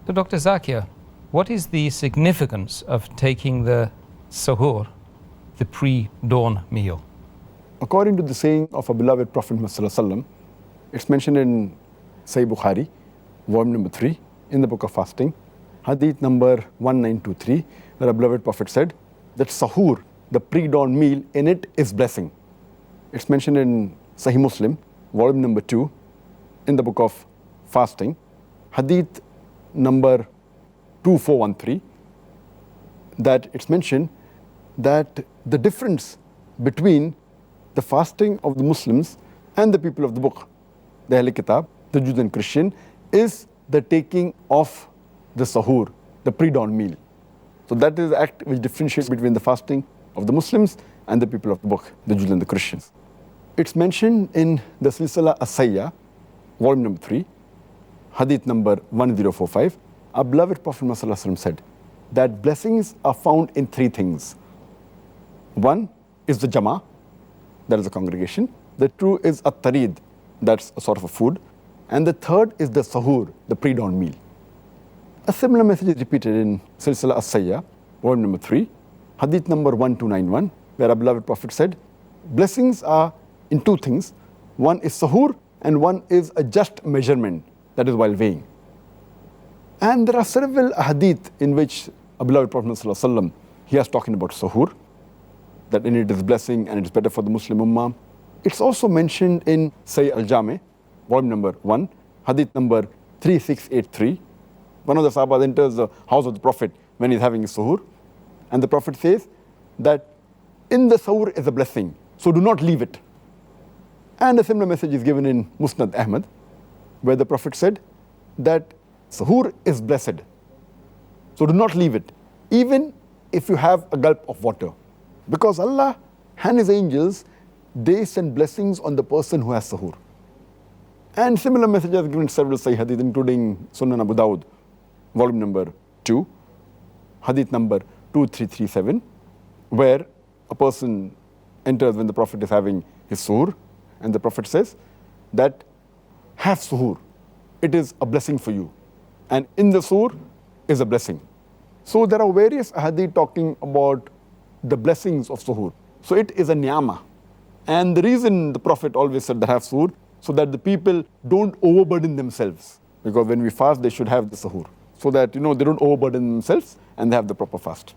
So Dr. Zakir, what is the significance of taking the Sahoor, the pre-dawn meal? According to the saying of our beloved Prophet Muhammad, it's mentioned in Sahih Bukhari, volume number 3, in the book of fasting, hadith number 1923, where our beloved Prophet said that Sahoor, the pre-dawn meal, in it is blessing. It's mentioned in Sahih Muslim, volume number 2, in the book of fasting, hadith number 2413, that it's mentioned that the difference between the fasting of the Muslims and the people of the book, the Ahl Kitab, the Jews and Christian, is the taking of the Sahoor, the pre-dawn meal. So that is the act which differentiates between the fasting of the Muslims and the people of the book, the Jews and the Christians. It's mentioned in the Silsila As-Sayyah, volume number 3, hadith number 1045. Our beloved Prophet Muhammad said that blessings are found in 3 things. One is the Jama, that is the congregation. The 2 is At-Tarid, that's a sort of a food. And the 3rd is the Sahoor, the pre-dawn meal. A similar message is repeated in Silsila As-Sayyah, volume number 3, hadith number 1291, where our beloved Prophet said, blessings are in 2 things. One is Sahoor and one is a just measurement, that is while weighing. And there are several hadith in which our beloved Prophet ﷺ, he is talking about Sahoor, that in it is blessing and it is better for the Muslim Ummah. It's also mentioned in Sahih Al-Jami, volume number 1, hadith number 3683. One of the Sahaba enters the house of the Prophet when he's having his Sahoor, and the Prophet says that in the Sahoor is a blessing, so do not leave it. And a similar message is given in Musnad Ahmad, where the Prophet said that Sahoor is blessed, so do not leave it, even if you have a gulp of water. Because Allah and His angels, they send blessings on the person who has Sahoor. And similar messages are given in several Sahih hadith, including Sunan Abu Dawud, volume number 2, hadith number 2337, where a person enters when the Prophet is having his Sahoor, and the Prophet says that have Sahoor, it is a blessing for you. And in the Sahoor is a blessing. So there are various hadith talking about the blessings of Sahoor. So it is a ni'mah. And the reason the Prophet always said that have Sahoor, so that the people don't overburden themselves. Because when we fast, they should have the Sahoor. So that, they don't overburden themselves and they have the proper fast.